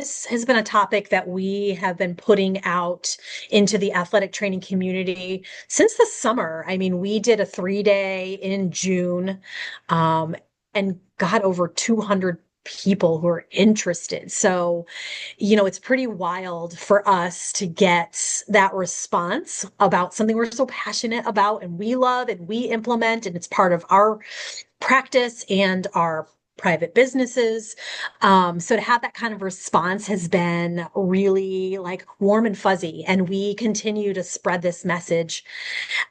This has been a topic that we have been putting out into the athletic training community since the summer. I mean, we did a 3-day in June, um, and got over 200 people who are interested. So, it's pretty wild for us to get that response about something we're so passionate about and we love and we implement, and it's part of our practice and our private businesses. So to have that kind of response has been really like warm and fuzzy. And we continue to spread this message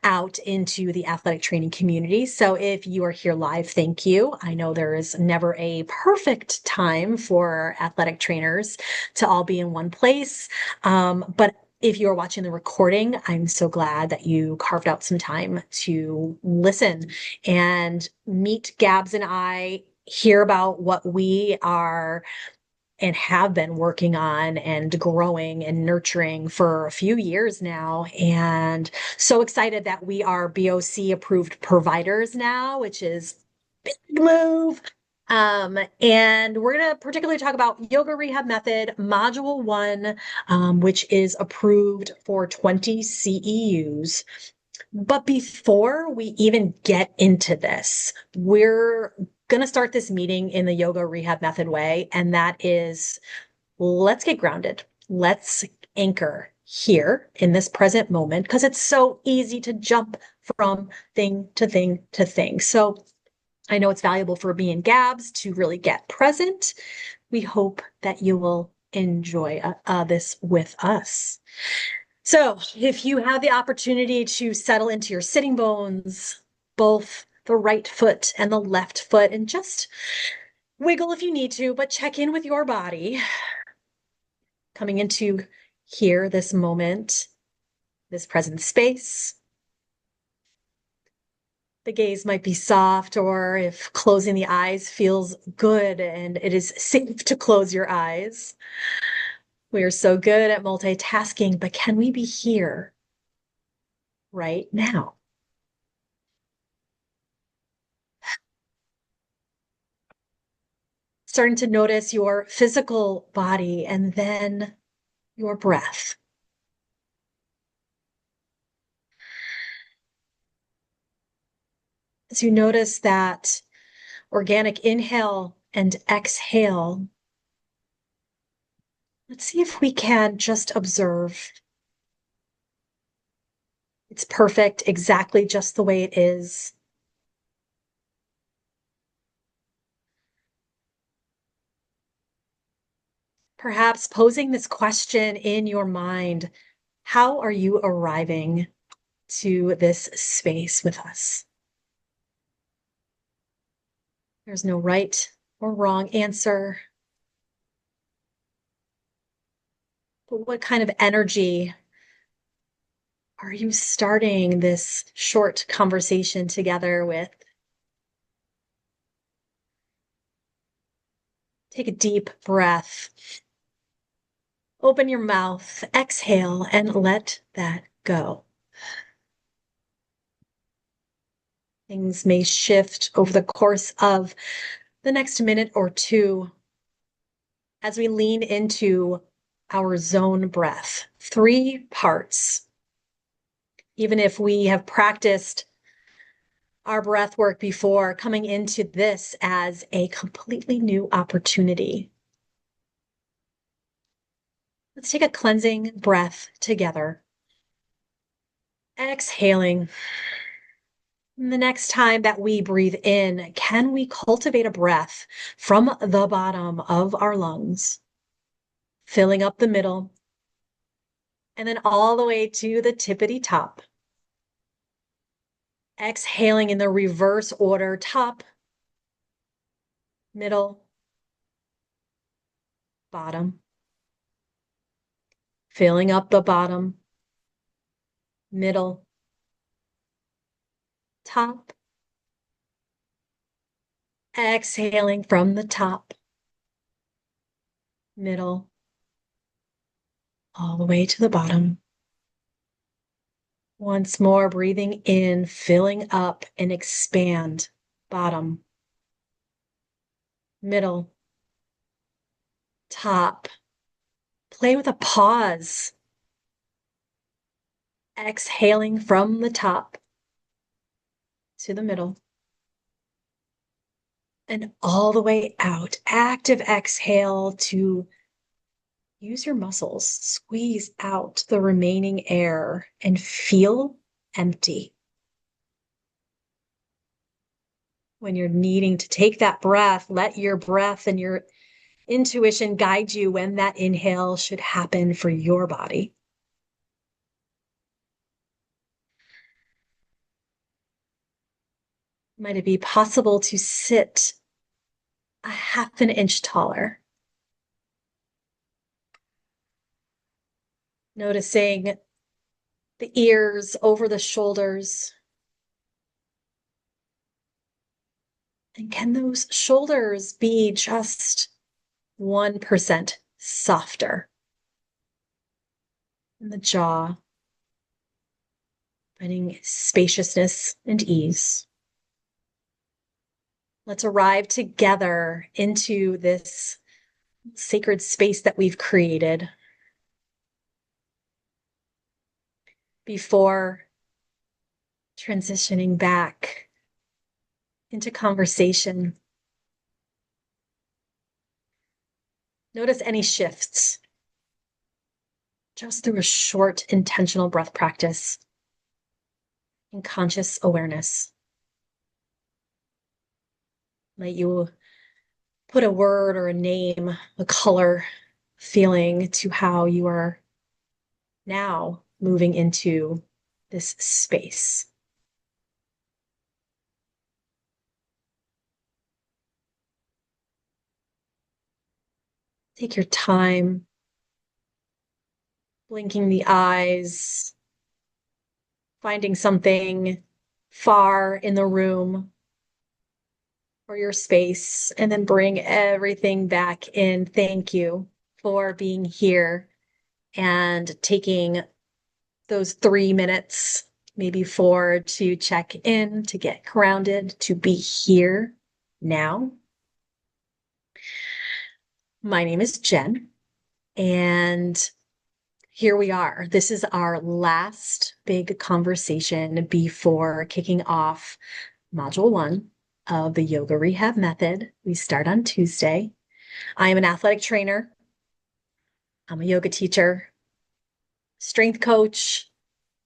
out into the athletic training community. So if you are here live, thank you. I know there is never a perfect time for athletic trainers to all be in one place. But if you're watching the recording, I'm so glad that you carved out some time to listen and meet Gabs and I, hear about what we are and have been working on and growing and nurturing for a few years now. And so excited that we are BOC approved providers now, which is big move. And we're going to particularly talk about Yoga Rehab Method Module 1, which is approved for 20 CEUs. But before we even get into this, we're going to start this meeting in the yoga rehab method way. And that is, let's get grounded. Let's anchor here in this present moment, because it's so easy to jump from thing to thing to thing. So I know it's valuable for me and Gabs to really get present. We hope that you will enjoy this with us. So if you have the opportunity to settle into your sitting bones, both the right foot and the left foot, and just wiggle if you need to, but check in with your body, coming into here, this moment, this present space. The gaze might be soft, or if closing the eyes feels good and it is safe to close your eyes. We are so good at multitasking, but can we be here right now? Starting to notice your physical body and then your breath. As you notice that organic inhale and exhale, let's see if we can just observe. It's perfect, exactly just the way it is. Perhaps posing this question in your mind: how are you arriving to this space with us? There's no right or wrong answer. But what kind of energy are you starting this short conversation together with? Take a deep breath. Open your mouth, exhale, and let that go. Things may shift over the course of the next minute or two as we lean into our zone breath. 3 parts. Even if we have practiced our breath work before, coming into this as a completely new opportunity. Let's take a cleansing breath together. Exhaling. And the next time that we breathe in, can we cultivate a breath from the bottom of our lungs, filling up the middle, and then all the way to the tippity top. Exhaling in the reverse order: top, middle, bottom. Filling up the bottom, middle, top. Exhaling from the top, middle, all the way to the bottom. Once more, breathing in, filling up and expand, bottom, middle, top, Play with a pause, exhaling from the top to the middle and all the way out. Active exhale to use your muscles, squeeze out the remaining air and feel empty. When you're needing to take that breath, let your breath and your intuition guide you when that inhale should happen for your body. Might it be possible to sit a half an inch taller? Noticing the ears over the shoulders. And can those shoulders be just 1% softer? And the jaw, finding spaciousness and ease. Let's arrive together into this sacred space that we've created before transitioning back into conversation. Notice any shifts just through a short, intentional breath practice and conscious awareness. Might you put a word or a name, a color, feeling to how you are now moving into this space. Take your time, blinking the eyes, finding something far in the room or your space, and then bring everything back in. Thank you for being here and taking those 3 minutes, maybe 4, to check in, to get grounded, to be here now. My name is Jenn, and here we are. This is our last big conversation before kicking off Module 1 of the Yoga Rehab Method. We start on Tuesday. I am an athletic trainer. I'm a yoga teacher, strength coach,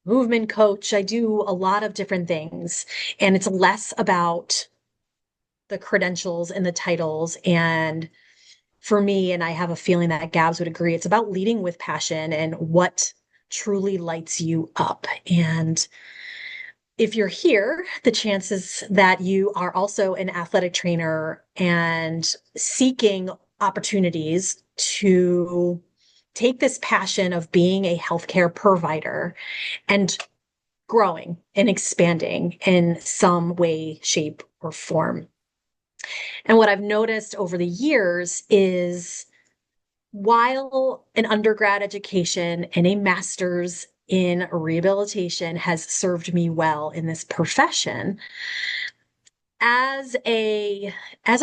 movement coach. I do a lot of different things, and it's less about the credentials and the titles. And for me, and I have a feeling that Gabs would agree, it's about leading with passion and what truly lights you up. And if you're here, the chances that you are also an athletic trainer and seeking opportunities to take this passion of being a healthcare provider and growing and expanding in some way, shape, or form. And what I've noticed over the years is while an undergrad education and a master's in rehabilitation has served me well in this profession, as a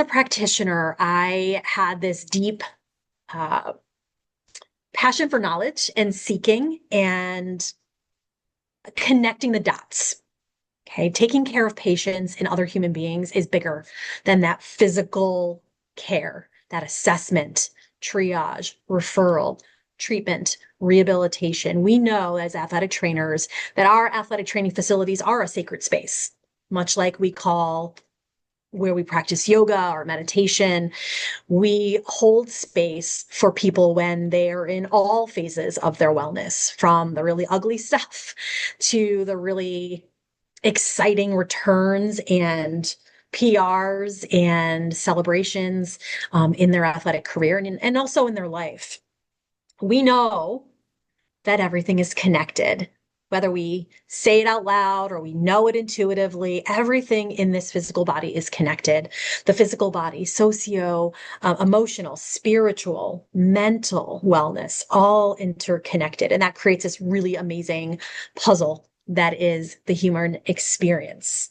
practitioner, I had this deep passion for knowledge and seeking and connecting the dots. Okay, taking care of patients and other human beings is bigger than that physical care, that assessment, triage, referral, treatment, rehabilitation. We know as athletic trainers that our athletic training facilities are a sacred space, much like we call where we practice yoga or meditation. We hold space for people when they're in all phases of their wellness, from the really ugly stuff to the really exciting returns and PRs and celebrations in their athletic career and also in their life. We know that everything is connected. Whether we say it out loud or we know it intuitively, everything in this physical body is connected. The physical body, socio, emotional, spiritual, mental wellness, all interconnected. And that creates this really amazing puzzle that is the human experience.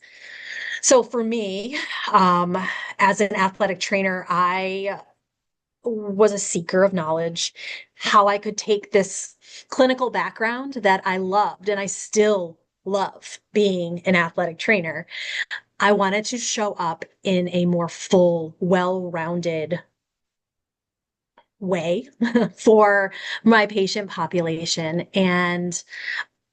So for me, as an athletic trainer, I was a seeker of knowledge, how I could take this clinical background that I loved, and I still love being an athletic trainer. I wanted to show up in a more full, well-rounded way for my patient population. And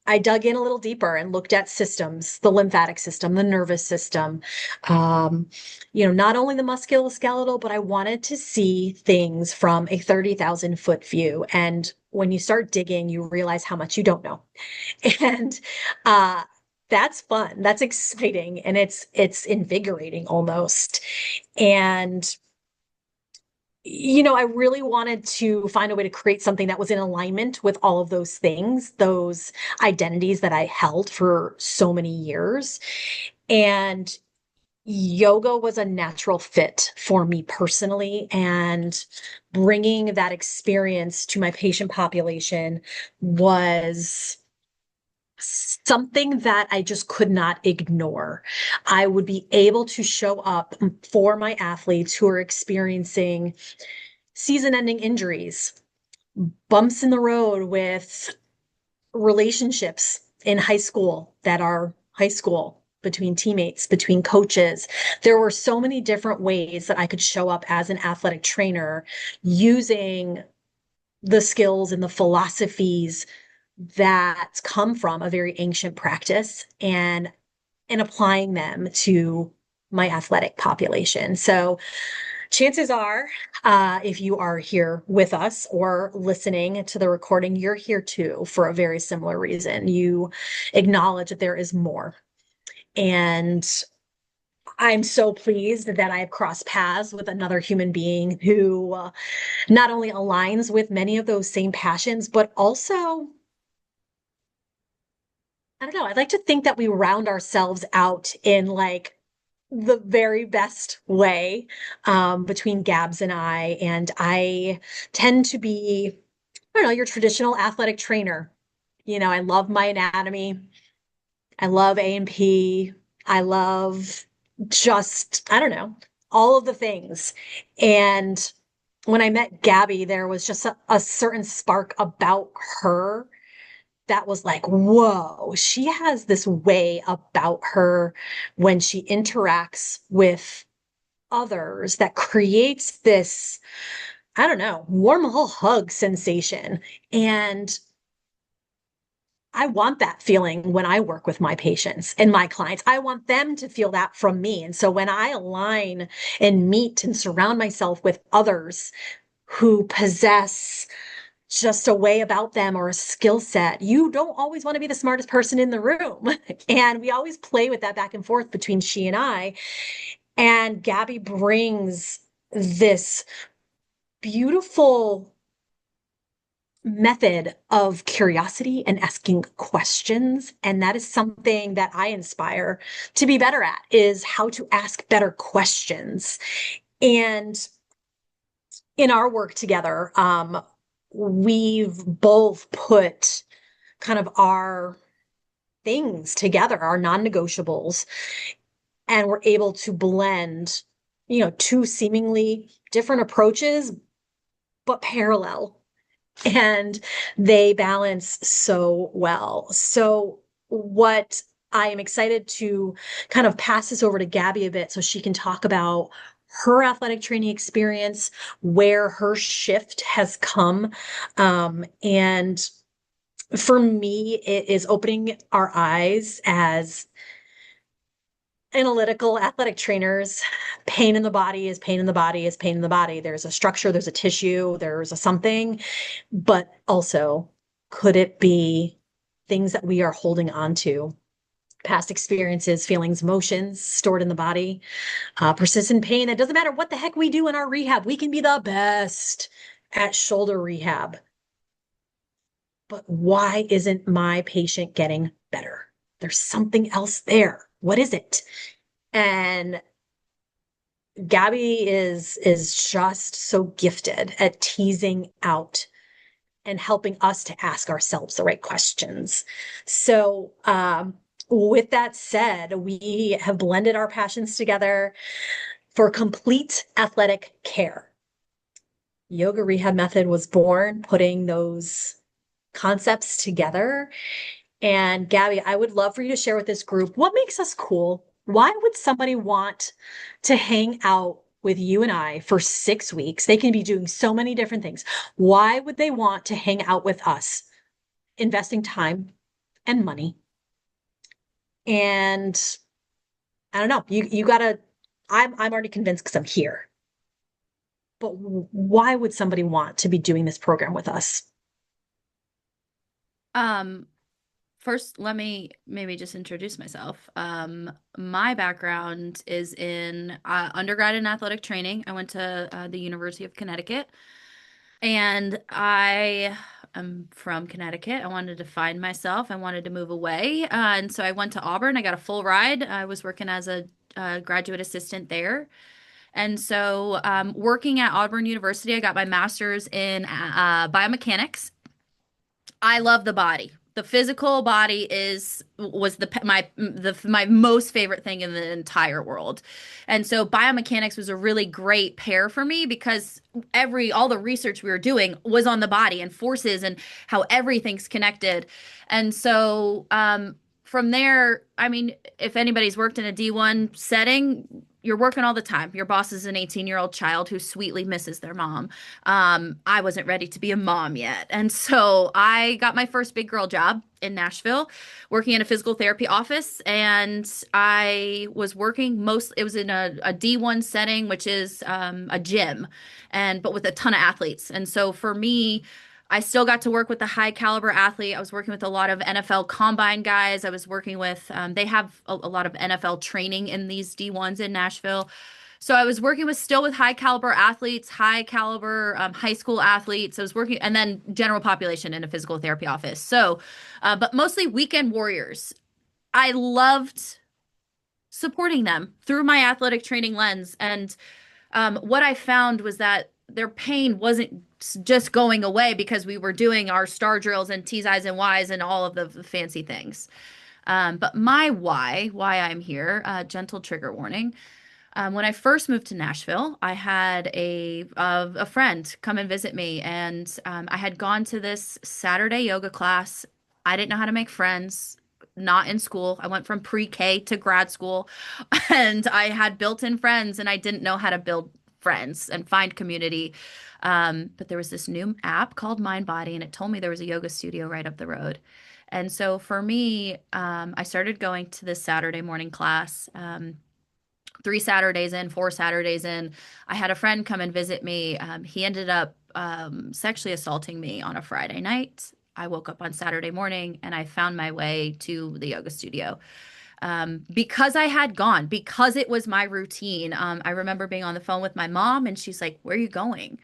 I dug in a little deeper and looked at systems, the lymphatic system, the nervous system, um, not only the musculoskeletal, but I wanted to see things from a 30,000-foot view. And when you start digging, you realize how much you don't know. And uh, that's fun. That's exciting. And it's invigorating almost. And I really wanted to find a way to create something that was in alignment with all of those things, those identities that I held for so many years. And yoga was a natural fit for me personally. And bringing that experience to my patient population was something that I just could not ignore. I would be able to show up for my athletes who are experiencing season-ending injuries, bumps in the road with relationships in high school that are high school, between teammates, between coaches. There were so many different ways that I could show up as an athletic trainer using the skills and the philosophies that come from a very ancient practice and applying them to my athletic population. So chances are, if you are here with us or listening to the recording, you're here too for a very similar reason. You acknowledge that there is more. And I'm so pleased that I've crossed paths with another human being who not only aligns with many of those same passions, but also, I don't know, I'd like to think that we round ourselves out in like the very best way between Gabs and I. And I tend to be, I don't know, your traditional athletic trainer. I love my anatomy. I love A&P. I love just, I don't know, all of the things. And when I met Gabby, there was just a certain spark about her that was like, whoa, she has this way about her when she interacts with others that creates this, I don't know, warm little hug sensation. And I want that feeling when I work with my patients and my clients. I want them to feel that from me. And so when I align and meet and surround myself with others who possess just a way about them or a skill set, you don't always want to be the smartest person in the room. And we always play with that back and forth between she and I. And Gabby brings this beautiful method of curiosity and asking questions. And that is something that I inspire to be better at, is how to ask better questions. And in our work together, we've both put kind of our things together, our non-negotiables, and we're able to blend, two seemingly different approaches, but parallel. And they balance so well. So what I am excited to kind of pass this over to Gabby a bit so she can talk about her athletic training experience, where her shift has come. And for me, it is opening our eyes as analytical athletic trainers. Pain in the body is pain in the body is pain in the body. There's a structure, there's a tissue, there's a something, but also could it be things that we are holding on to? Past experiences, feelings, emotions stored in the body, persistent pain. It doesn't matter what the heck we do in our rehab. We can be the best at shoulder rehab. But why isn't my patient getting better? There's something else there. What is it? And Gabby is just so gifted at teasing out and helping us to ask ourselves the right questions. So, with that said, we have blended our passions together for complete athletic care. yoga rehab method was born, putting those concepts together. And Gabby, I would love for you to share with this group what makes us cool. Why would somebody want to hang out with you and I for 6 weeks? They can be doing so many different things. Why would they want to hang out with us, investing time and money? And I don't know, you gotta, I'm already convinced because I'm here. But why would somebody want to be doing this program with us? Um, First, let me maybe just introduce myself. My background is in undergrad in athletic training. I went to the University of Connecticut, and I am from Connecticut. I wanted to find myself. I wanted to move away, and so I went to Auburn. I got a full ride. I was working as a graduate assistant there. And so, working at Auburn University, I got my master's in biomechanics. I love the body. The physical body is was my most favorite thing in the entire world. And so biomechanics was a really great pair for me because every all the research we were doing was on the body and forces and how everything's connected. And so from there, I mean, if anybody's worked in a D1 setting, you're working all the time. Your boss is an 18-year-old child who sweetly misses their mom. I wasn't ready to be a mom yet. And so I got my first big girl job in Nashville, working in a physical therapy office. And I was working it was in a D1 setting, which is a gym, but with a ton of athletes. And so for me, I still got to work with the high caliber athlete. I was working with a lot of NFL combine guys. I was working with, they have a lot of NFL training in these D1s in Nashville. So I was working with still with high caliber athletes, high caliber high school athletes. I was working, and then general population in a physical therapy office. So, but mostly weekend warriors. I loved supporting them through my athletic training lens. And what I found was that their pain wasn't just going away because we were doing our star drills and T's, I's, and Y's and all of the fancy things. But my why I'm here, gentle trigger warning. When I first moved to Nashville, I had a friend come and visit me, and I had gone to this Saturday yoga class. I didn't know how to make friends, not in school. I went from pre-K to grad school, and I had built-in friends, and I didn't know how to build friends and find community. But there was this new app called MindBody, and it told me there was a yoga studio right up the road. And so for me, I started going to this Saturday morning class. 3 Saturdays in, 4 Saturdays in, I had a friend come and visit me. He ended up sexually assaulting me on a Friday night. I woke up on Saturday morning and I found my way to the yoga studio because I had gone, because it was my routine. I remember being on the phone with my mom and she's like, "Where are you going?"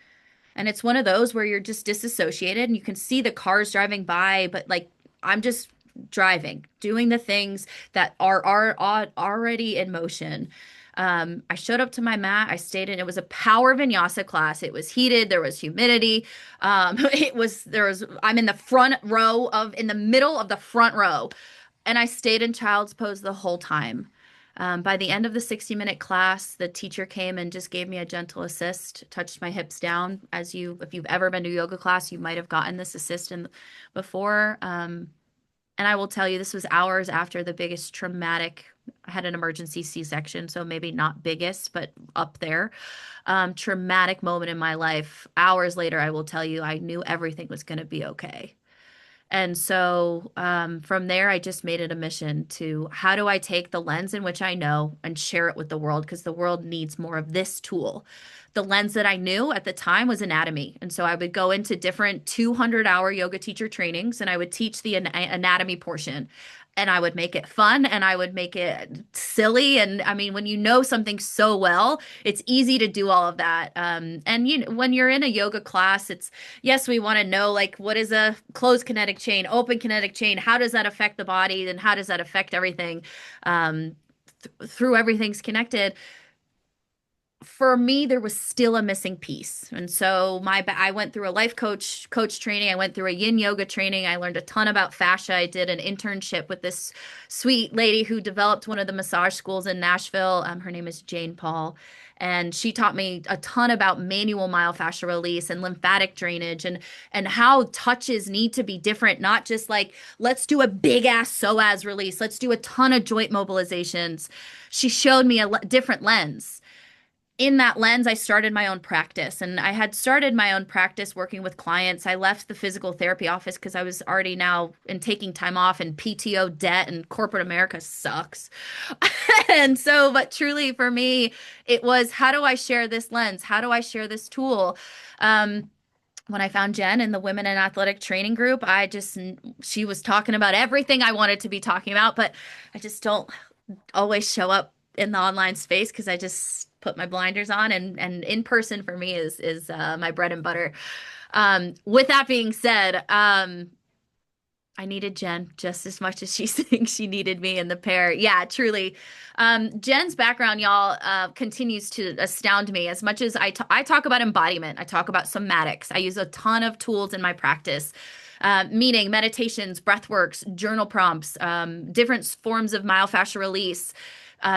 And it's one of those where you're just disassociated and you can see the cars driving by, but like I'm just driving, doing the things that are already in motion. I showed up to my mat. I stayed in. It was a power vinyasa class. It was heated. There was humidity. I'm in the front row in the middle of the front row. And I stayed in child's pose the whole time. By the end of the 60-minute class, the teacher came and just gave me a gentle assist, touched my hips down. If you've ever been to a yoga class, you might have gotten this assist before. And I will tell you, this was hours after the biggest traumatic. I had an emergency C-section, so maybe not biggest, but up there. Traumatic moment in my life. Hours later, I will tell you, I knew everything was going to be okay. And so from there, I just made it a mission to how do I take the lens in which I know and share it with the world because the world needs more of this tool. The lens that I knew at the time was anatomy. And so I would go into different 200-hour yoga teacher trainings and I would teach the anatomy portion. And I would make it fun and I would make it silly. And I mean, when you know something so well, it's easy to do all of that. And when you're in a yoga class, yes, we want to know like what is a closed kinetic chain, open kinetic chain, how does that affect the body, and how does that affect everything through everything's connected. for me, there was still a missing piece. And so I went through a life coach training. I went through a yin yoga training. I learned a ton about fascia. I did an internship with this sweet lady who developed one of the massage schools in Nashville. Her name is Jane Paul. And she taught me a ton about manual myofascial release and lymphatic drainage and how touches need to be different, not just like, let's do a big ass psoas release. Let's do a ton of joint mobilizations. She showed me a different lens. In that lens, I started my own practice, and I had started my own practice working with clients. I left the physical therapy office because I was already now in taking time off and PTO debt, and corporate America sucks. And so, but truly for me, it was, how do I share this lens? How do I share this tool? Um, when I found Jenn in the Women in Athletic Training group, she was talking about everything I wanted to be talking about, but I just don't always show up in the online space because I just put my blinders on, and in person for me is my bread and butter. With that being said, I needed Jenn just as much as she thinks she needed me in the pair. Yeah, truly. Jenn's background, y'all, continues to astound me as much as I talk about embodiment. I talk about somatics. I use a ton of tools in my practice. Meaning meditations, breath works, journal prompts, different forms of myofascial release.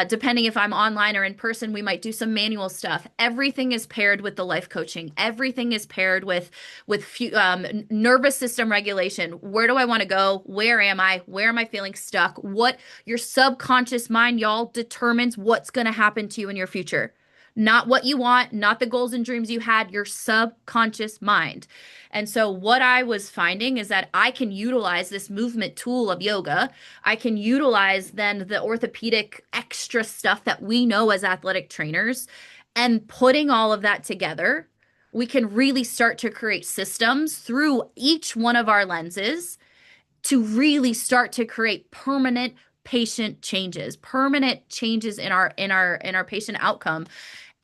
Depending if I'm online or in person, we might do some manual stuff. Everything is paired with the life coaching. Everything is paired with nervous system regulation. Where do I want to go? Where am I? Where am I feeling stuck? What your subconscious mind, y'all, determines what's going to happen to you in your future. Not what you want, not the goals and dreams you had, your subconscious mind. And so, what I was finding is that I can utilize this movement tool of yoga. I can utilize then the orthopedic extra stuff that we know as athletic trainers, and putting all of that together, we can really start to create systems through each one of our lenses to really start to create permanent changes in our patient outcome,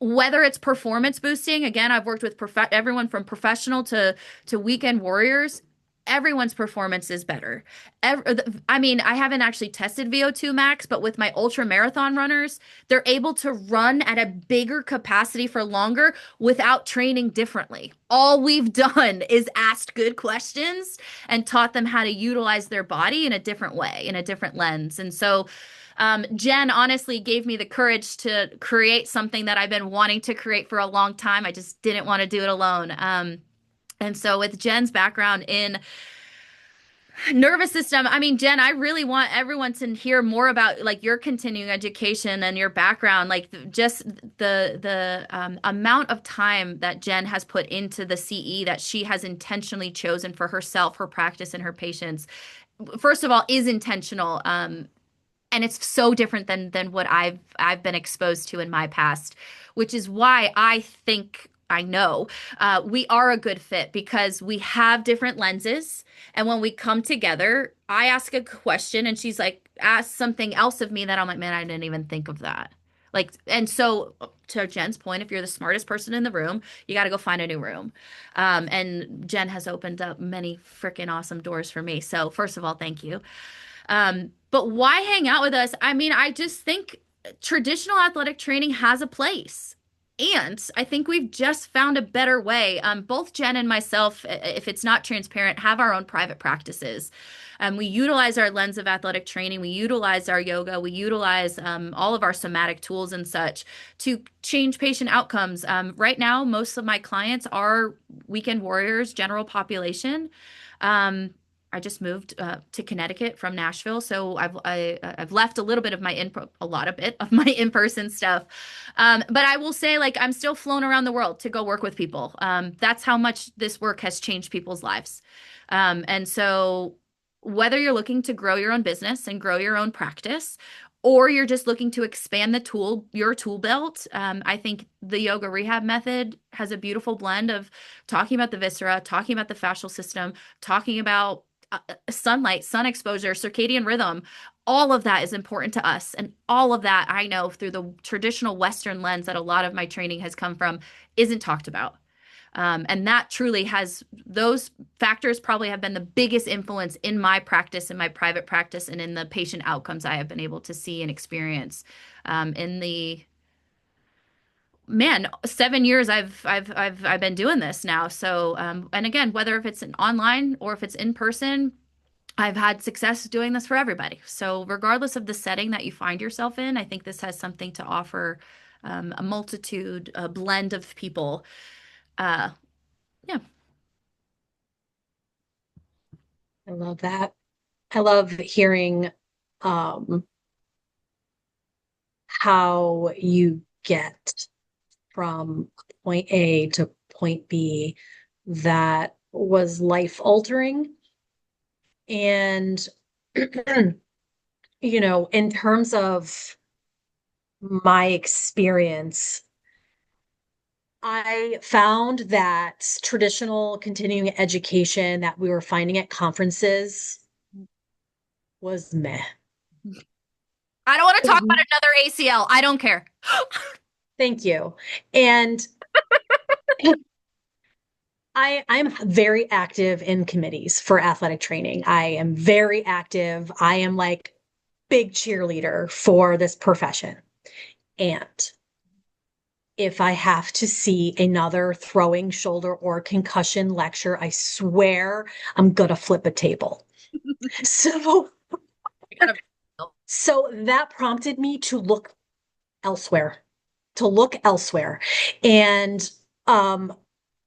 whether it's performance boosting. Again, I've worked with everyone from professional to weekend warriors. Everyone's performance is better. I mean, I haven't actually tested VO2 max, but with my ultra marathon runners, they're able to run at a bigger capacity for longer without training differently. All we've done is asked good questions and taught them how to utilize their body in a different way, in a different lens. And so Jenn honestly gave me the courage to create something that I've been wanting to create for a long time. I just didn't want to do it alone. And so with Jenn's background in nervous system, I mean, Jenn, I really want everyone to hear more about like your continuing education and your background, like just the amount of time that Jenn has put into the CE that she has intentionally chosen for herself, her practice, and her patients. First of all, is intentional. And it's so different than what I've been exposed to in my past, which is why I think I know we are a good fit because we have different lenses, and when we come together, I ask a question and she's like asks something else of me that I'm like, man, I didn't even think of that. Like, and so to Jenn's point, if you're the smartest person in the room, you got to go find a new room. And Jenn has opened up many freaking awesome doors for me. So first of all, thank you. But why hang out with us? I mean, I just think traditional athletic training has a place. And I think we've just found a better way. Both Jenn and myself, if it's not transparent, have our own private practices. We utilize our lens of athletic training. We utilize our yoga. We utilize all of our somatic tools and such to change patient outcomes. Right now, most of my clients are weekend warriors, general population. I just moved to Connecticut from Nashville, so I've left a little bit of a lot of it of my in-person stuff. But I will say, like, I'm still flown around the world to go work with people. That's how much this work has changed people's lives. And so, whether you're looking to grow your own business and grow your own practice, or you're just looking to expand your tool belt, I think the yoga rehab method has a beautiful blend of talking about the viscera, talking about the fascial system, talking about sunlight, sun exposure, circadian rhythm. All of that is important to us. And all of that I know through the traditional Western lens that a lot of my training has come from isn't talked about. And that truly those factors probably have been the biggest influence in my practice, in my private practice, and in the patient outcomes I have been able to see and experience in the man, 7 years I've been doing this now. So, and again, whether if it's an online or if it's in person, I've had success doing this for everybody. So, regardless of the setting that you find yourself in, I think this has something to offer a multitude, a blend of people. Uh, yeah. I love that. I love hearing um, how you get from point A to point B that was life altering. And, in terms of my experience, I found that traditional continuing education that we were finding at conferences was meh. I don't want to It talk was, about another ACL. I don't care. thank you. And I'm very active in committees for athletic training. I am very active. I am like big cheerleader for this profession. And if I have to see another throwing shoulder or concussion lecture, I swear I'm gonna flip a table. So, I gotta. so that prompted me to look elsewhere, to look elsewhere. And um,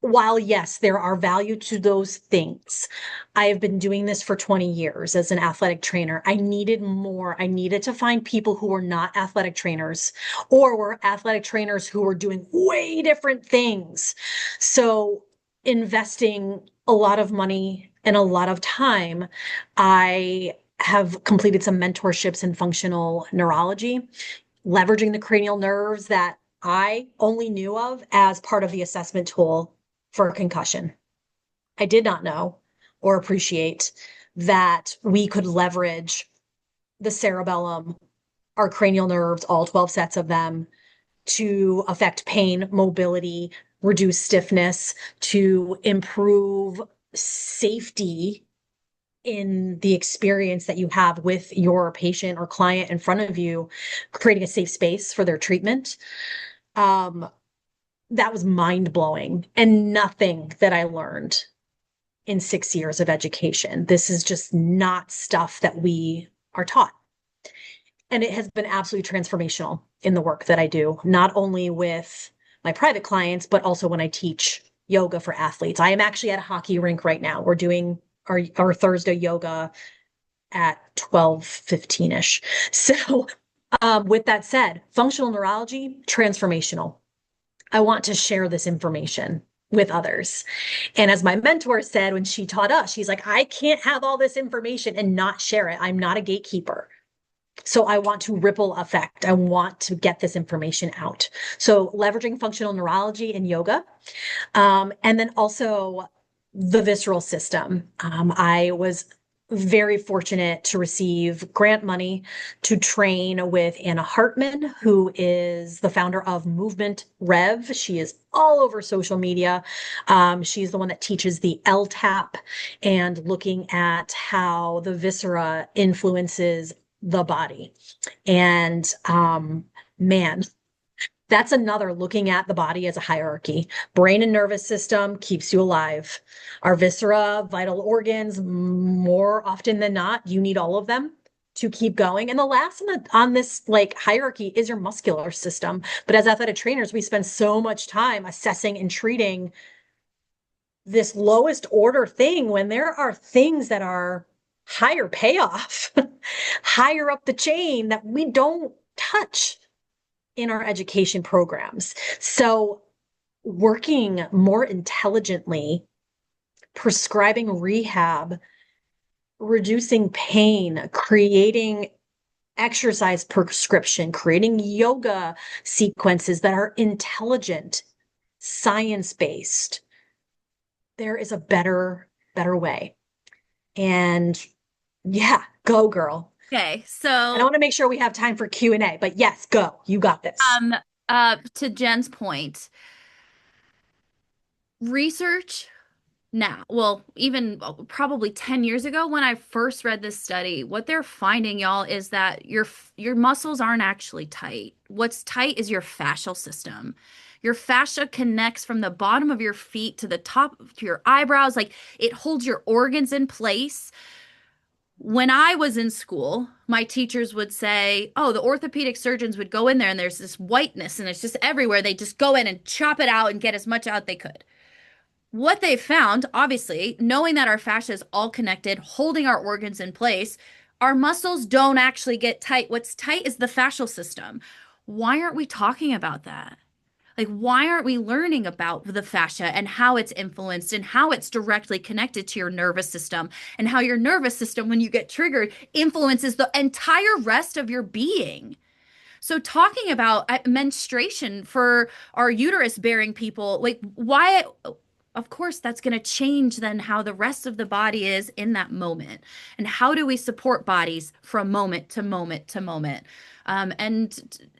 while yes, there are value to those things, I have been doing this for 20 years as an athletic trainer. I needed more. I needed to find people who were not athletic trainers or were athletic trainers who were doing way different things. So investing a lot of money and a lot of time, I have completed some mentorships in functional neurology, leveraging the cranial nerves that I only knew of as part of the assessment tool for concussion. I did not know or appreciate that we could leverage the cerebellum, our cranial nerves, all 12 sets of them, to affect pain, mobility, reduce stiffness, to improve safety in the experience that you have with your patient or client in front of you, creating a safe space for their treatment. Um, that was mind blowing and nothing that I learned in 6 years of education. This is just not stuff that we are taught. And it has been absolutely transformational in the work that I do, not only with my private clients, but also when I teach yoga for athletes. I am actually at a hockey rink right now. We're doing our Thursday yoga at 12:15ish. So, with that said, functional neurology, transformational. I want to share this information with others. And as my mentor said when she taught us, she's like, I can't have all this information and not share it. I'm not a gatekeeper. So I want to ripple effect. I want to get this information out. So leveraging functional neurology and yoga, and then also the visceral system. I was very fortunate to receive grant money to train with Anna Hartman, who is the founder of Movement Rev. She is all over social media. She's the one that teaches the LTAP and looking at how the viscera influences the body. And man, that's another looking at the body as a hierarchy. Brain and nervous system keeps you alive. Our viscera, vital organs, more often than not, you need all of them to keep going. And the last on this like hierarchy is your muscular system. But as athletic trainers, we spend so much time assessing and treating this lowest order thing when there are things that are higher payoff, higher up the chain that we don't touch in our education programs. So, working more intelligently, prescribing rehab, reducing pain, creating exercise prescription, creating yoga sequences that are intelligent, science based. There is a better way. And yeah, go girl. Okay, And I so want to make sure we have time for Q&A, but yes, go. You got this. um to Jen's point, research now, well, even probably 10 years ago when I first read this study, what they're finding, y'all, is that your muscles aren't actually tight. What's tight is your fascial system. Your fascia connects from the bottom of your feet to the top to your eyebrows. Like it holds your organs in place. When I was in school, my teachers would say, oh, the orthopedic surgeons would go in there and there's this whiteness and it's just everywhere. They just go in and chop it out and get as much out they could. What they found, obviously, knowing that our fascia is all connected, holding our organs in place, our muscles don't actually get tight. What's tight is the fascial system. Why aren't we talking about that? Like, why aren't we learning about the fascia and how it's influenced and how it's directly connected to your nervous system and how your nervous system, when you get triggered, influences the entire rest of your being? So, talking about menstruation for our uterus bearing people, like, why? Of course, that's going to change then how the rest of the body is in that moment. And how do we support bodies from moment to moment to moment? And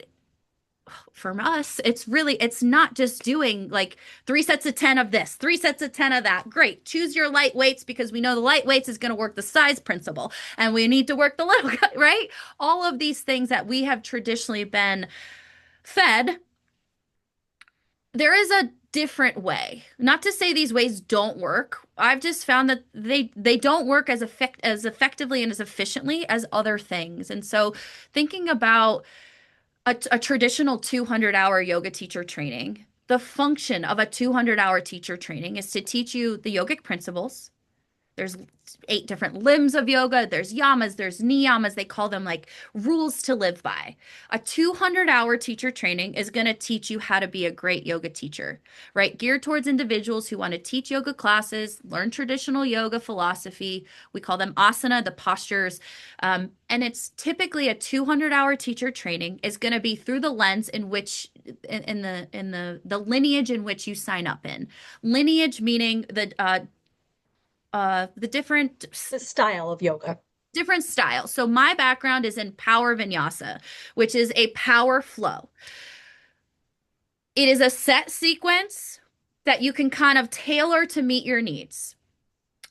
for us, it's not just doing like 3 sets of 10 of this, 3 sets of 10 of that. Great. Choose your light weights because we know the light weights is going to work the size principle and we need to work the little, right? All of these things that we have traditionally been fed, there is a different way. Not to say these ways don't work. I've just found that they don't work as effectively and as efficiently as other things. And so thinking about a traditional 200-hour yoga teacher training, the function of a 200-hour teacher training is to teach you the yogic principles. There's 8 different limbs of yoga. There's yamas, there's niyamas. They call them like rules to live by. A 200-hour teacher training is going to teach you how to be a great yoga teacher, right? Geared towards individuals who want to teach yoga classes, learn traditional yoga philosophy. We call them asana, the postures. And it's typically a 200-hour teacher training is going to be through the lens in which in the lineage in which you sign up in. Lineage meaning the The style of yoga. different styles. So my background is in power vinyasa, which is a power flow. It is a set sequence that you can kind of tailor to meet your needs.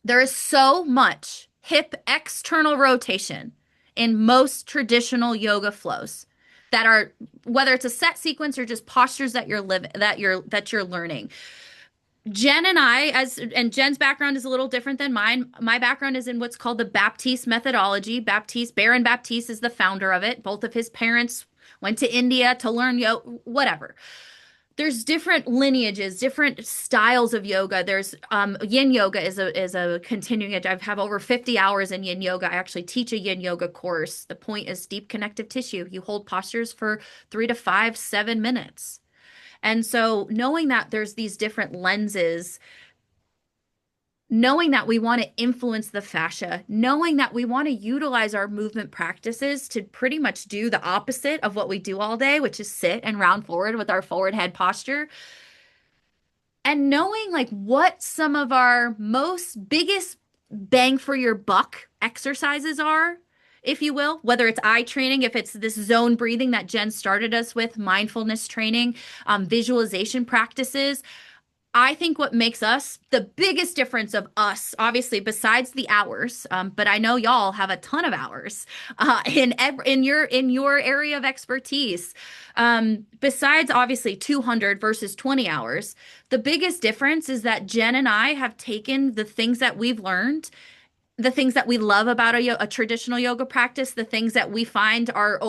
There is so much hip external rotation in most traditional yoga flows that are whether it's a set sequence or just postures that you're learning. Jenn and I, and Jenn's background is a little different than mine. My background is in what's called the Baptiste methodology. Baron Baptiste is the founder of it. Both of his parents went to India to learn yoga, whatever. There's different lineages, different styles of yoga. There's yin yoga is a continuing. I have over 50 hours in yin yoga. I actually teach a yin yoga course. The point is deep connective tissue. You hold postures for 3 to 5, 7 minutes. And so knowing that there's these different lenses, knowing that we want to influence the fascia, knowing that we want to utilize our movement practices to pretty much do the opposite of what we do all day, which is sit and round forward with our forward head posture, and knowing like what some of our most biggest bang for your buck exercises are, if you will, whether it's eye training, if it's this zone breathing that Jenn started us with, mindfulness training, visualization practices. I think what makes us the biggest difference of us, obviously, besides the hours, but I know y'all have a ton of hours in your area of expertise. Besides obviously 200 versus 20 hours, the biggest difference is that Jenn and I have taken the things that we've learned, the things that we love about a traditional yoga practice, the things that we find are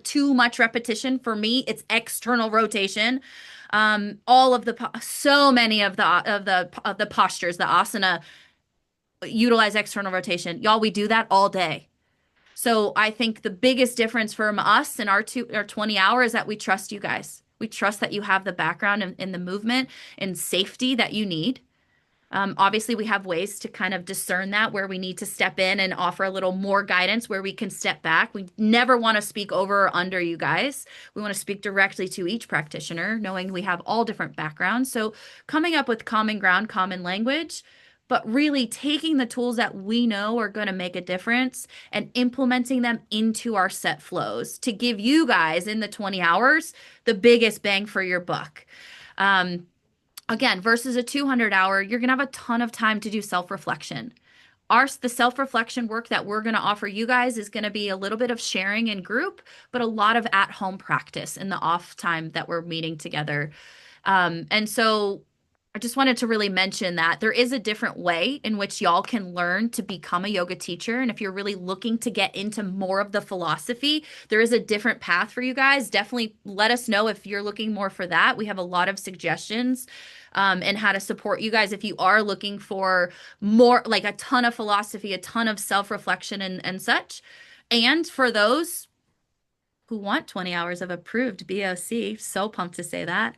too much repetition. For me, it's external rotation. So many of the postures, the asana utilize external rotation. Y'all, we do that all day. So I think the biggest difference from us and our 20 hours is that we trust you guys. We trust that you have the background in the movement and safety that you need. Obviously, we have ways to kind of discern that where we need to step in and offer a little more guidance where we can step back. We never want to speak over or under you guys. We want to speak directly to each practitioner, knowing we have all different backgrounds. So coming up with common ground, common language, but really taking the tools that we know are going to make a difference and implementing them into our set flows to give you guys in the 20 hours the biggest bang for your buck. Again, versus a 200-hour, you're going to have a ton of time to do self-reflection. The self-reflection work that we're going to offer you guys is going to be a little bit of sharing in group, but a lot of at-home practice in the off time that we're meeting together. And so I just wanted to really mention that there is a different way in which y'all can learn to become a yoga teacher. And if you're really looking to get into more of the philosophy, there is a different path for you guys. Definitely let us know if you're looking more for that. We have a lot of suggestions and how to support you guys if you are looking for more, like a ton of philosophy, a ton of self-reflection and such. And for those who want 20 hours of approved BOC, so pumped to say that,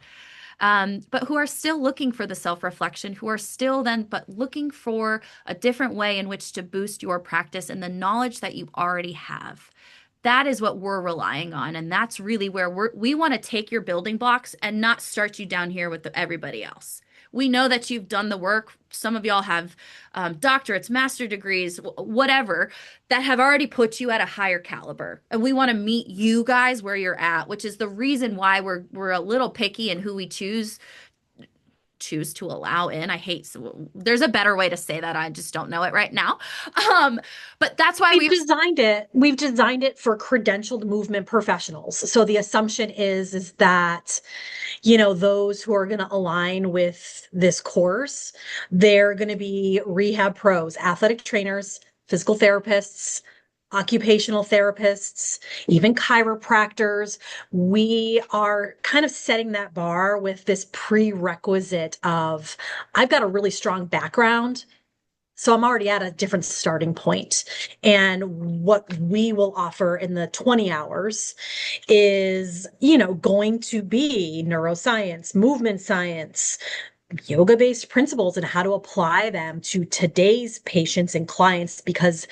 but who are still looking for the self-reflection, who are still then but looking for a different way in which to boost your practice and the knowledge that you already have. That is what we're relying on, and that's really where we want to take your building blocks and not start you down here with everybody else. We know that you've done the work. Some of y'all have doctorates, master degrees, whatever, that have already put you at a higher caliber. And we want to meet you guys where you're at, which is the reason why we're a little picky in who we choose to allow in. There's a better way to say that. I just don't know it right now. Um, but that's why We've designed it for credentialed movement professionals. So the assumption is that, those who are going to align with this course, they're going to be rehab pros, athletic trainers, physical therapists, occupational therapists, even chiropractors. We are kind of setting that bar with this prerequisite of I've got a really strong background. So I'm already at a different starting point. And what we will offer in the 20 hours is, going to be neuroscience, movement science, yoga-based principles and how to apply them to today's patients and clients because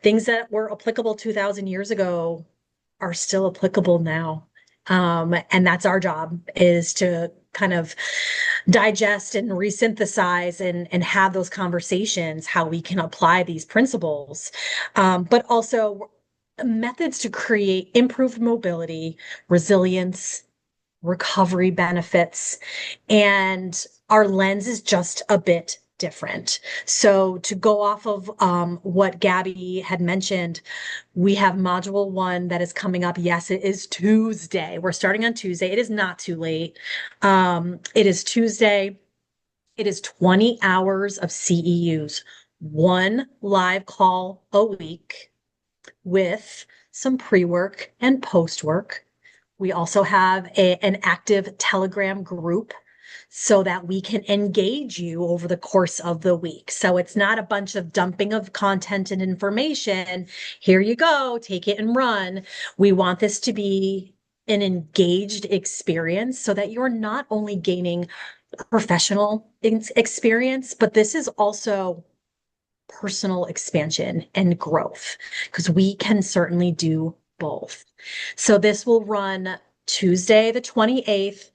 things that were applicable 2000 years ago are still applicable now. And that's our job is to kind of digest and resynthesize and have those conversations, how we can apply these principles, but also methods to create improved mobility, resilience, recovery benefits, and our lens is just a bit different. So to go off of what Gabby had mentioned, we have module 1 that is coming up. Yes, it is Tuesday. We're starting on Tuesday. It is not too late. It is Tuesday. It is 20 hours of CEUs, one live call a week with some pre-work and post-work. We also have an active Telegram group so that we can engage you over the course of the week. So it's not a bunch of dumping of content and information. Here you go, take it and run. We want this to be an engaged experience so that you're not only gaining professional experience, but this is also personal expansion and growth because we can certainly do both. So this will run Tuesday, the 28th,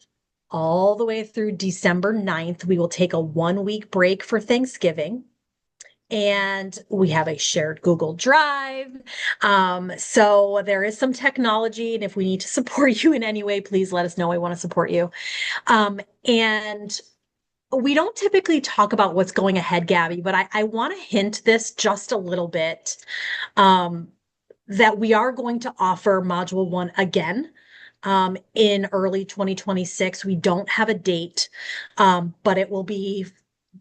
all the way through December 9th. We will take a 1 week break for Thanksgiving. And we have a shared Google Drive. So there is some technology. And if we need to support you in any way, please let us know. I want to support you. And we don't typically talk about what's going ahead, Gabby, but I want to hint this just a little bit, that we are going to offer Module 1 again in early 2026. We don't have a date, but it will be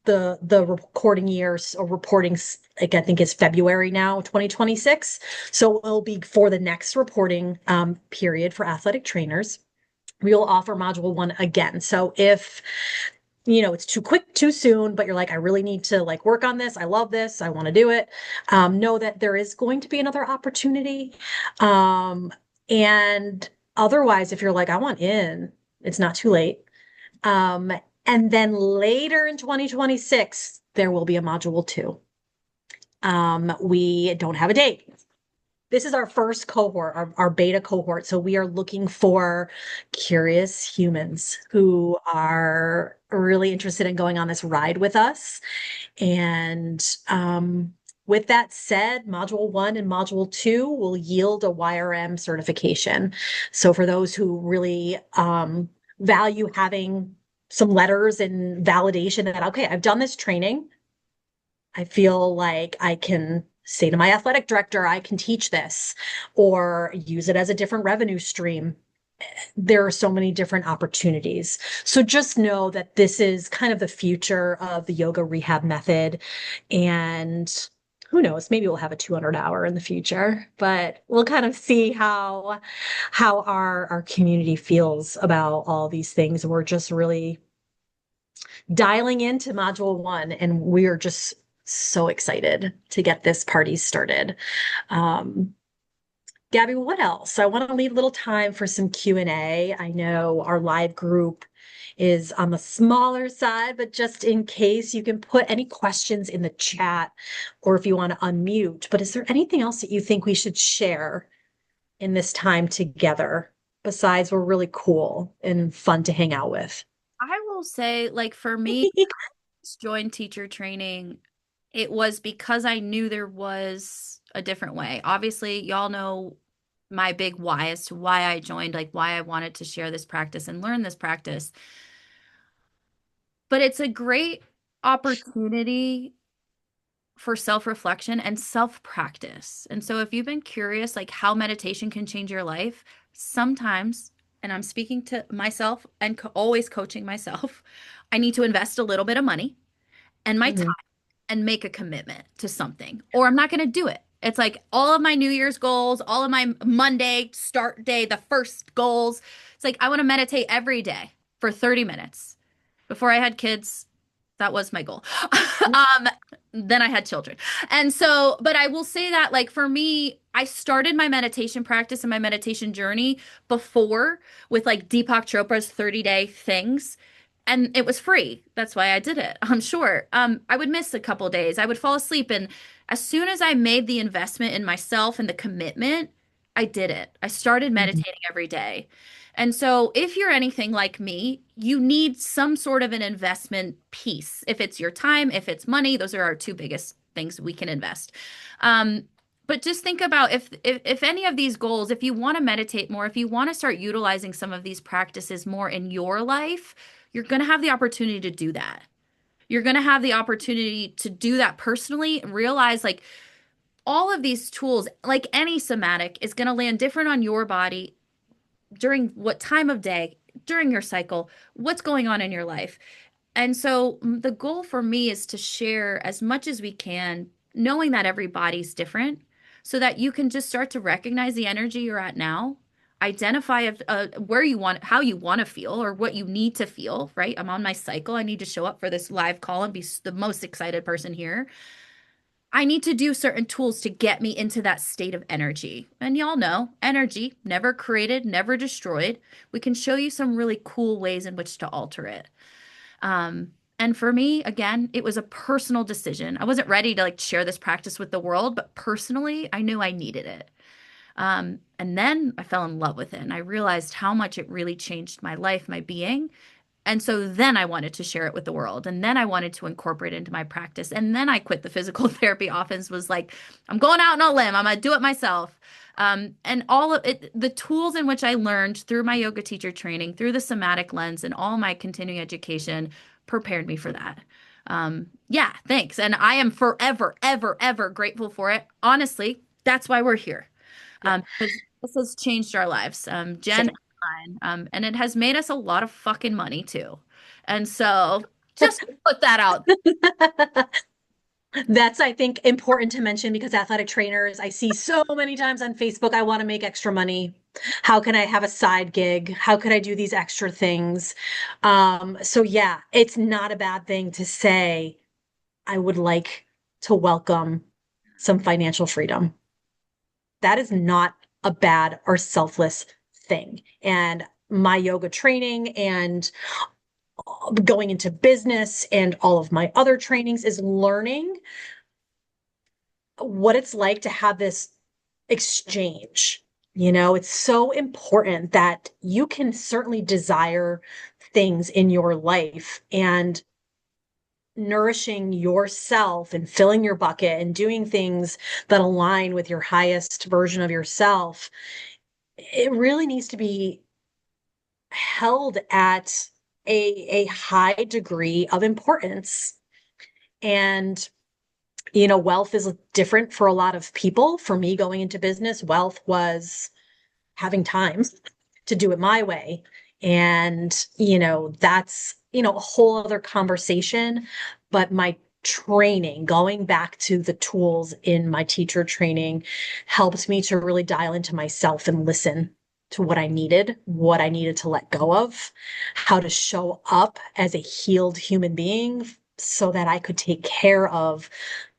the recording years or reporting, like I think is February now, 2026. So it'll be for the next reporting period for athletic trainers. We will offer Module 1 again. So if it's too quick, too soon, but you're like, I really need to work on this. I love this. I want to do it. Know that there is going to be another opportunity. And otherwise, if you're like, I want in, it's not too late. And then later in 2026, there will be a module 2. We don't have a date. This is our first cohort, our beta cohort. So we are looking for curious humans who are really interested in going on this ride with us. And with that said, Module 1 and Module 2 will yield a YRM certification. So for those who really value having some letters and validation that, okay, I've done this training. I feel like I can say to my athletic director, I can teach this or use it as a different revenue stream. There are so many different opportunities. So just know that this is kind of the future of the yoga rehab method. And who knows, maybe we'll have a 200 hour in the future, but we'll kind of see how our community feels about all these things. We're just really dialing into module one, and we're just so excited to get this party started. Um, Gabby, what else? I want to leave a little time for some Q&A. I know our live group is on the smaller side, but just in case, you can put any questions in the chat or if you want to unmute. But is there anything else that you think we should share in this time together besides we're really cool and fun to hang out with? I will say, like, for me, joined teacher training, it was because I knew there was a different way. Obviously, y'all know my big why as to why I joined, like why I wanted to share this practice and learn this practice. But it's a great opportunity for self-reflection and self-practice. And so if you've been curious like how meditation can change your life, sometimes, and I'm speaking to myself and always coaching myself, I need to invest a little bit of money and my Mhm. and make a commitment to something, or I'm not going to do it. It's like all of my New Year's goals, all of my Monday start day, the first goals. It's like I want to meditate every day for 30 minutes. Before I had kids, that was my goal. um, then I had children. And so, but I will say that, like, for me, I started my meditation practice and my meditation journey before with like Deepak Chopra's 30-day things. And it was free. That's why I did it. I'm sure. I would miss a couple days. I would fall asleep. And as soon as I made the investment in myself and the commitment, I did it. I started Mhm. meditating every day. And so, if you're anything like me, you need some sort of an investment piece. If it's your time, if it's money, those are our two biggest things we can invest. Um, but just think about if any of these goals, if you want to meditate more, if you want to start utilizing some of these practices more in your life, you're going to have the opportunity to do that. You're going to have the opportunity to do that personally, realize like all of these tools, like any somatic, is going to land different on your body during what time of day, during your cycle, what's going on in your life. And so the goal for me is to share as much as we can, knowing that every body's different, so that you can just start to recognize the energy you're at now, identify where you want, how you want to feel, or what you need to feel, right? I'm on my cycle. I need to show up for this live call and be the most excited person here. I need to do certain tools to get me into that state of energy. And y'all know, energy, never created, never destroyed. We can show you some really cool ways in which to alter it. And for me, again, it was a personal decision. I wasn't ready to like share this practice with the world, but personally, I knew I needed it. And then I fell in love with it and I realized how much it really changed my life, my being. And so then I wanted to share it with the world. And then I wanted to incorporate it into my practice. And then I quit the physical therapy office, was like, I'm going out on a limb. I'm going to do it myself. And all of it, the tools in which I learned through my yoga teacher training, through the somatic lens, and all my continuing education prepared me for that. Yeah, thanks. And I am forever, ever, ever grateful for it. Honestly, that's why we're here. Yeah, Because this has changed our lives. Jen same. and and it has made us a lot of fucking money too. And so just put that out. That's, I think, important to mention because athletic trainers, I see so many times on Facebook, I want to make extra money. How can I have a side gig? How could I do these extra things? So yeah, it's not a bad thing to say, I would like to welcome some financial freedom. That is not a bad or selfless thing. And my yoga training and going into business and all of my other trainings is learning what it's like to have this exchange. You know, it's so important that you can certainly desire things in your life and nourishing yourself and filling your bucket and doing things that align with your highest version of yourself. It really needs to be held at a high degree of importance. And wealth is different for a lot of people. For me, going into business, wealth was having time to do it my way. And, that's, a whole other conversation. But my training, going back to the tools in my teacher training, helped me to really dial into myself and listen to what I needed to let go of, how to show up as a healed human being so that I could take care of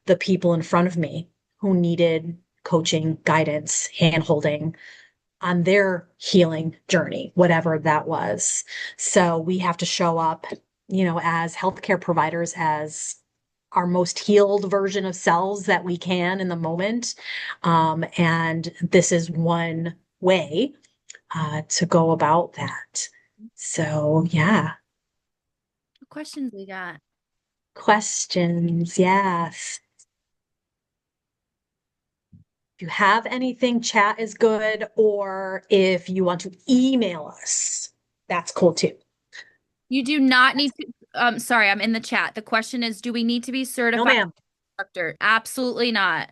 the people in front of me who needed coaching, guidance, hand holding on their healing journey, whatever that was. So we have to show up, as healthcare providers, as our most healed version of selves that we can in the moment. And this is one way to go about that. So, yeah. What questions we got? Questions. Yes. If you have anything, chat is good. Or if you want to email us, that's cool too. You do not need to, sorry, I'm in the chat. The question is, do we need to be No, certified ma'am. instructor? Absolutely not.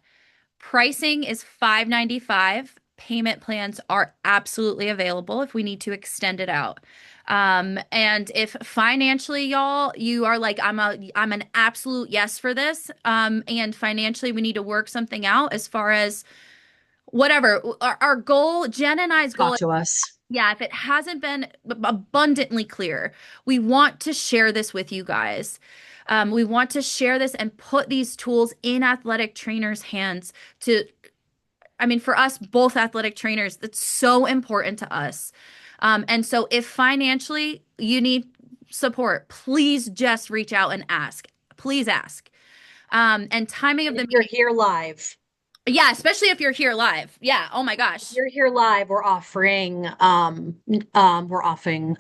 Pricing is $595. Payment plans are absolutely available if we need to extend it out. And if financially, y'all, you are like, I'm an absolute yes for this. And financially, we need to work something out as far as whatever our goal, Jen and I's goal. Talk to us. Yeah, if it hasn't been abundantly clear, we want to share this with you guys. We want to share this and put these tools in athletic trainers' hands to, I mean, for us, both athletic trainers, that's so important to us. And so if financially you need support, please just reach out and ask. Please ask. And timing of And if the you're meeting. here live, Yeah, especially if you're here live. Yeah. Oh my if gosh. you're here live, we're offering a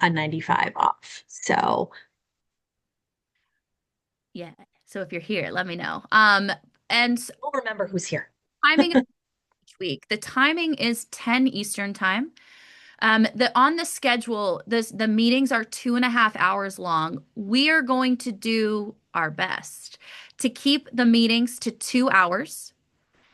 95 off. So Yeah. So if you're here, let me know. And we'll remember who's here. timing of each week. The timing is 10 Eastern time. On the schedule, the meetings are 2.5 hours long. We are going to do our best to keep the meetings to 2 hours.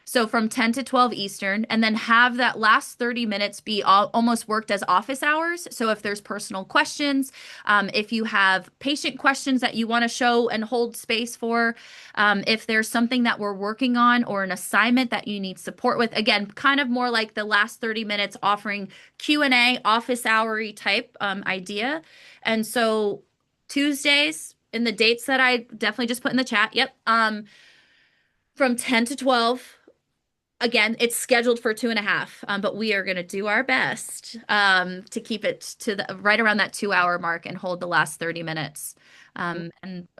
So from 10 to 12 Eastern, and then have that last 30 minutes be almost worked as office hours. So if there's personal questions, if you have patient questions that you want to show and hold space for, if there's something that we're working on or an assignment that you need support with, again, kind of more like the last 30 minutes offering Q&A, office hour type idea. And so Tuesdays in the dates that I definitely just put in the chat. Yep. From 10 to 12. Again, it's scheduled for 2.5, but we are going to do our best to keep it to the right around that 2 hour mark and hold the last 30 minutes. And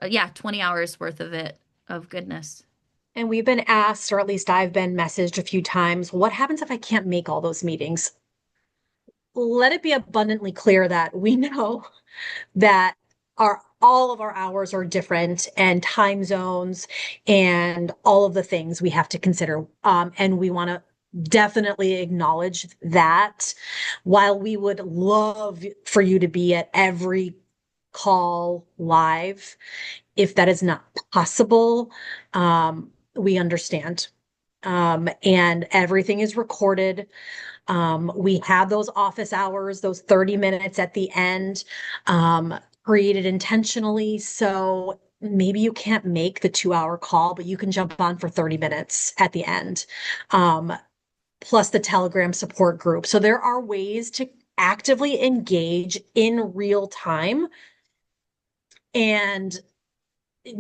yeah, 20 hours worth of it of goodness. And we've been asked, or at least I've been messaged a few times, what happens if I can't make all those meetings? Let it be abundantly clear that we know that all of our hours are different and time zones and all of the things we have to consider. And we want to definitely acknowledge that while we would love for you to be at every call live, if that is not possible, we understand. And everything is recorded. We have those office hours, those 30 minutes at the end, created intentionally. So maybe you can't make the 2 hour call, but you can jump on for 30 minutes at the end, plus the Telegram support group. So there are ways to actively engage in real time. And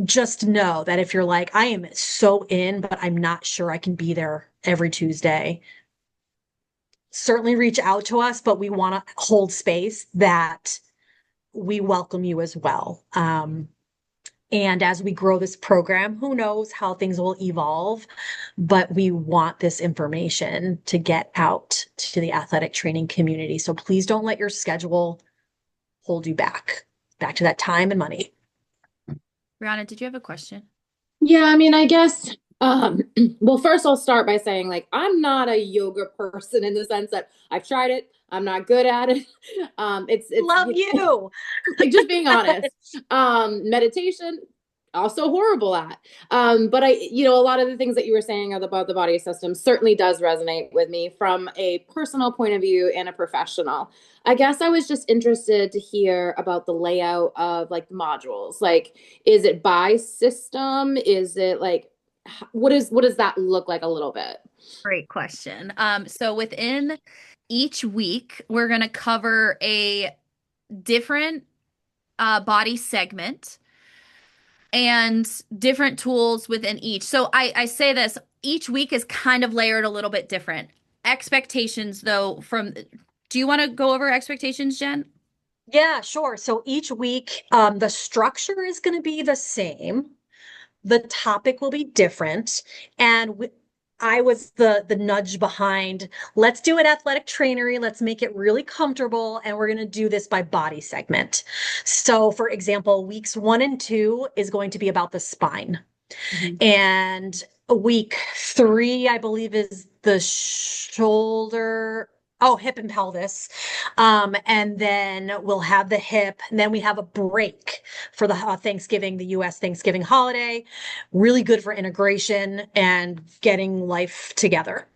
just know that if you're like, I am so in, but I'm not sure I can be there every Tuesday, certainly reach out to us, but we want to hold space that we welcome you as well. And as we grow this program, who knows how things will evolve, but we want this information to get out to the athletic training community. So please don't let your schedule hold you back to that time and money. Brianna, did you have a question? Yeah, I mean, I guess, well, first I'll start by saying, like, I'm not a yoga person in the sense that I've tried it. I'm not good at it. It's Love you. like just being honest. Meditation, also horrible at. But a lot of the things that you were saying about the body system certainly does resonate with me from a personal point of view and a professional. I guess I was just interested to hear about the layout of like modules. Like, is it by system? Is it like, what does that look like a little bit? Great question. So within each week, we're going to cover a different body segment and different tools within each. So I say this, each week is kind of layered a little bit different. Expectations, though, do you want to go over expectations, Jen? Yeah, sure. So each week, the structure is going to be the same. The topic will be different. And I was the nudge behind, let's do an athletic trainery. Let's make it really comfortable. And we're going to do this by body segment. So for example, weeks 1 and 2 is going to be about the spine. Mhm. And week 3, I believe, is the shoulder. Oh, hip and pelvis. And then we'll have the hip. And then we have a break for the Thanksgiving, the US Thanksgiving holiday. Really good for integration and getting life together.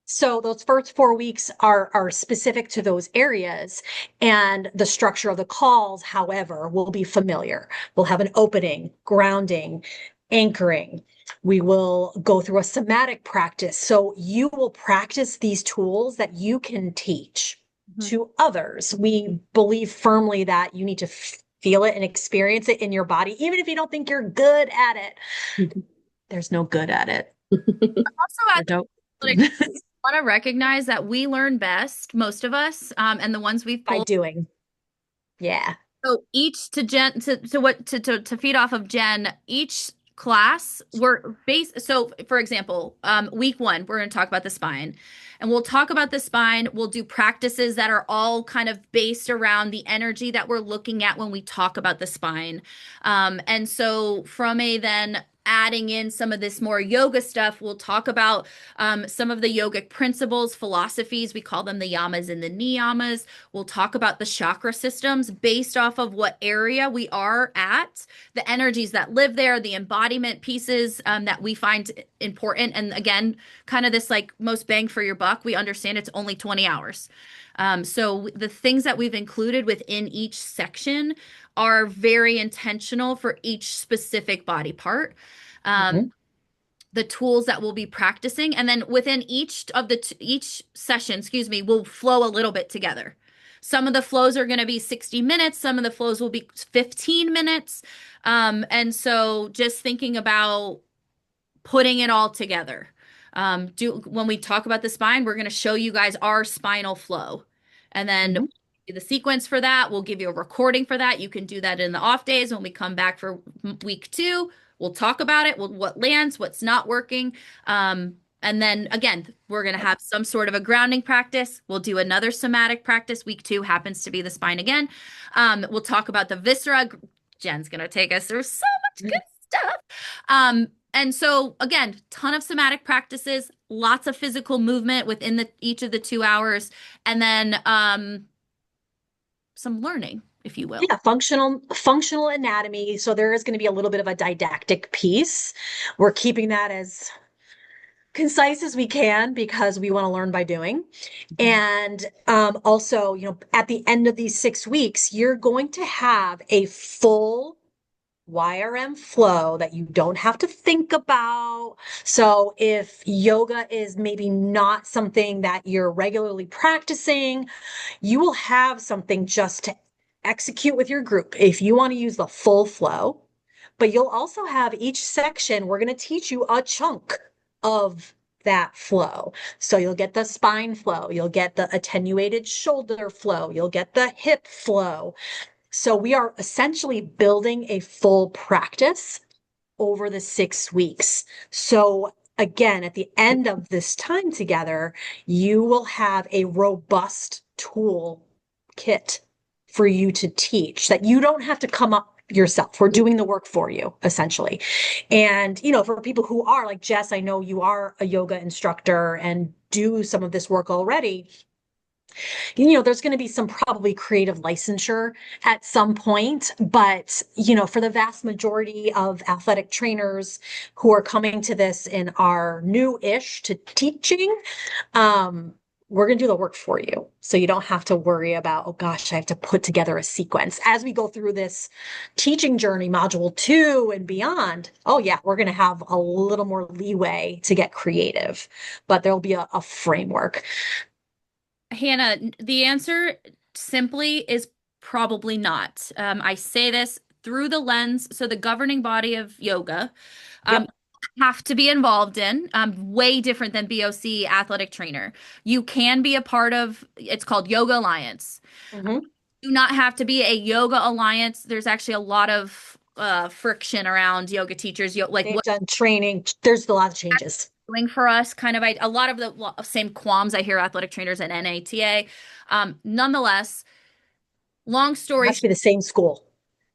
So those first 4 weeks are specific to those areas, and the structure of the calls, however, will be familiar. We'll have an opening, grounding, anchoring. We will go through a somatic practice. So you will practice these tools that you can teach Mhm. to others. We believe firmly that you need to feel it and experience it in your body, even if you don't think you're good at it. There's no good at it. Also, Or don't. want to recognize that we learn best, most of us, and the ones we've By pulled. doing. Yeah. So each to Jen to feed off of Jen, each class we're based. So for example, week 1, we're going to talk about the spine. And we'll talk about the spine. We'll do practices that are all kind of based around the energy that we're looking at when we talk about the spine. And so from a then adding in some of this more yoga stuff, we'll talk about some of the yogic principles, philosophies. We call them the yamas and the niyamas. We'll talk about the chakra systems based off of what area we are at, the energies that live there, the embodiment pieces that we find important. And again, kind of this like most bang for your buck. We understand it's only 20 hours. So the things that we've included within each section are very intentional for each specific body part. Mhm. The tools that we'll be practicing, and then within each session, excuse me, will flow a little bit together. Some of the flows are going to be 60 minutes, some of the flows will be 15 minutes. And so just thinking about putting it all together. When we talk about the spine, we're going to show you guys our spinal flow. And then Mhm. the sequence for that, we'll give you a recording for that. You can do that in the off days when we come back for week 2. We'll talk about it, what lands, what's not working. And then again, we're going to have some sort of a grounding practice. We'll do another somatic practice. Week 2 happens to be the spine again. We'll talk about the viscera. Jen's going to take us through so much good stuff. And so again, ton of somatic practices, lots of physical movement within each of the 2 hours, and then some learning, if you will. Yeah, functional anatomy. So there is going to be a little bit of a didactic piece. We're keeping that as concise as we can because we want to learn by doing. And also, at the end of these 6 weeks, you're going to have a full YRM flow that you don't have to think about. So if yoga is maybe not something that you're regularly practicing, you will have something just to execute with your group if you want to use the full flow. But you'll also have each section, we're going to teach you a chunk of that flow. So you'll get the spine flow, you'll get the attenuated shoulder flow, you'll get the hip flow. So we are essentially building a full practice over the 6 weeks. So again, at the end of this time together, you will have a robust tool kit for you to teach that you don't have to come up yourself. We're doing the work for you, essentially. And, for people who are like Jess, I know you are a yoga instructor and do some of this work already. There's going to be some probably creative licensure at some point, but, for the vast majority of athletic trainers who are coming to this and are new-ish to teaching, we're going to do the work for you. So you don't have to worry about, oh gosh, I have to put together a sequence. As we go through this teaching journey, module 2 and beyond, oh yeah, we're going to have a little more leeway to get creative, but there'll be a framework. Hannah, the answer simply is probably not. I say this through the lens, so the governing body of yoga, Yep. have to be involved in, way different than BOC athletic trainer. You can be a part of, it's called Yoga Alliance. Mhm. Do not have to be a yoga alliance. There's actually a lot of friction around yoga teachers, like They've what done training. There's a lot of changes. doing for us, kind of a lot of the same qualms I hear athletic trainers at NATA. Nonetheless, long It story has to be the same school.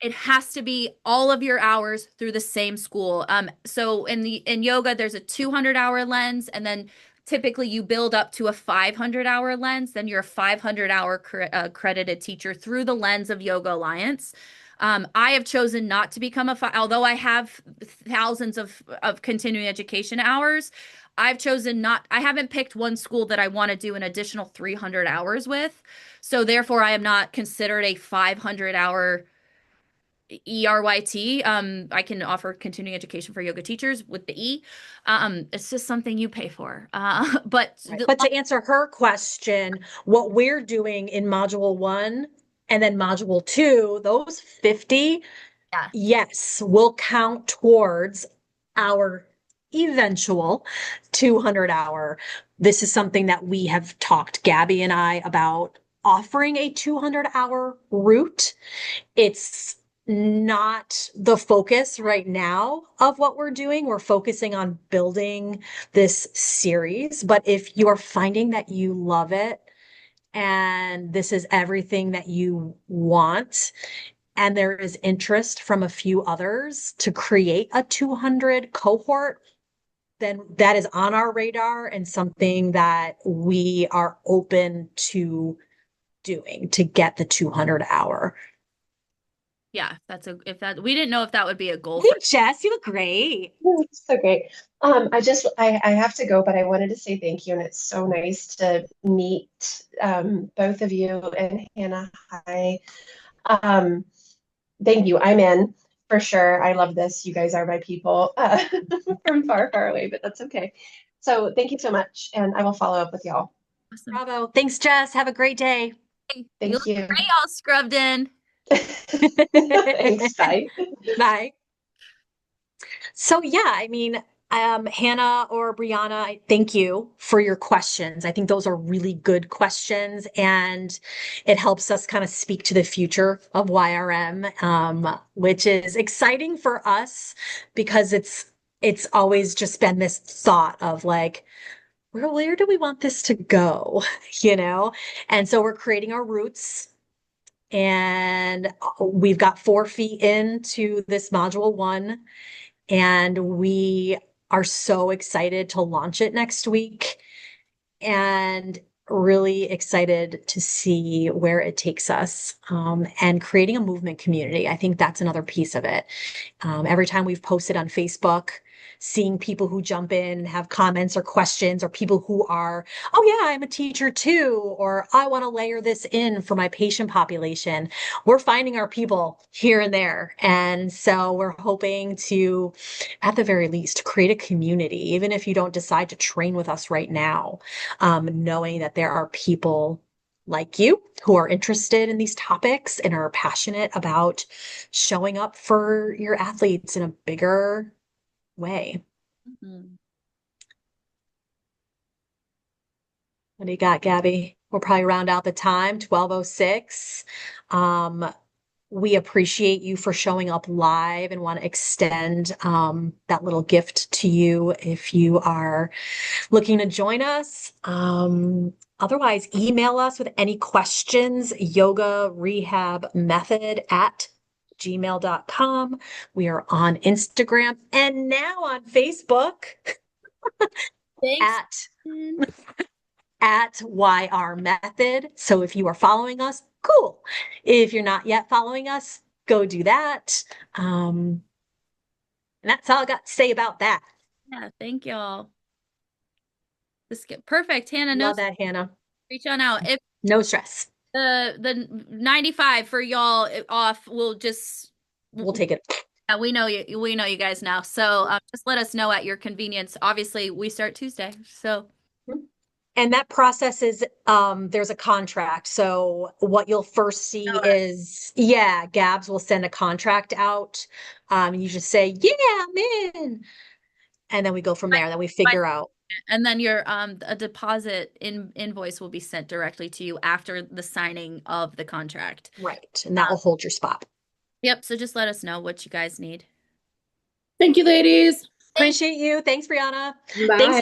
it has to be all of your hours through the same school. So in yoga, there's a 200-hour lens, and then typically you build up to a 500-hour lens. Then you're a 500-hour accredited teacher through the lens of Yoga Alliance. I have chosen not to become although I have thousands of continuing education hours. I've chosen not, I haven't picked one school that I want to do an additional 300 hours with. So therefore, I am not considered a 500-hour ERYT. I can offer continuing education for yoga teachers with the E. It's just something you pay for. But Right. But to answer her question, what we're doing in module 1 and then module 2, those 50, yeah, yes, will count towards our eventual 200-hour. This is something that we have talked, Gabby and I, about offering a 200-hour route. It's not the focus right now of what we're doing. We're focusing on building this series. But if you're finding that you love it and this is everything that you want, and there is interest from a few others to create a 200 cohort, then that is on our radar and something that we are open to doing to get the 200-hour. yeah, if that we didn't know if that would be a goal Hey, for. Jess, you look great. So great. I have to go, but I wanted to say thank you, and it's so nice to meet both of you. And Hannah, hi. Um, Thank you. I'm in for sure. I love this. You guys are my people from far, far away, but that's okay. So thank you so much, and I will follow up with y'all. Awesome. Bravo. Thanks, Jess. Have a great day. Hey, you Thank look you. great, all scrubbed in. Thanks. Bye. Bye. So yeah, Hannah or Brianna, I thank you for your questions. I think those are really good questions, and it helps us kind of speak to the future of YRM, which is exciting for us because it's always just been this thought of like, where do we want this to go? You know? And so we're creating our roots. And we've got 4 feet into this module 1, and we are so excited to launch it next week and really excited to see where it takes us, and creating a movement community. I think that's another piece of it. Every time we've posted on Facebook, seeing people who jump in and have comments or questions, or people who are, oh yeah, I'm a teacher too, or I want to layer this in for my patient population. We're finding our people here and there. And so we're hoping to, at the very least, create a community, even if you don't decide to train with us right now, knowing that there are people like you who are interested in these topics and are passionate about showing up for your athletes in a bigger way. Mhm. What do you got, Gabby? We'll probably round out the time, 12:06. We appreciate you for showing up live and want to extend that little gift to you if you are looking to join us. Otherwise, email us with any questions, yoga rehab method at gmail.com. We are on Instagram and now on Facebook Thanks. at at YR Method. So if you are following us, cool. If you're not yet following us, go do that. And that's all I got to say about that. Yeah, thank y'all. This get perfect, Hannah. No, Love that, Hannah. reach on out. If No stress. the 95 for y'all off, We'll take it. yeah, we know you guys now. So just let us know at your convenience. Obviously, we start Tuesday. So And that process is, there's a contract. So what you'll first see is, yeah, Gabs will send a contract out. You just say, yeah, I'm in. And then we go from there. Then we figure out. and then your a deposit invoice will be sent directly to you after the signing of the contract. Right. And that will hold your spot. Yep. So just let us know what you guys need. Thank you, ladies. Appreciate you. Thanks, Brianna. Bye. Thanks,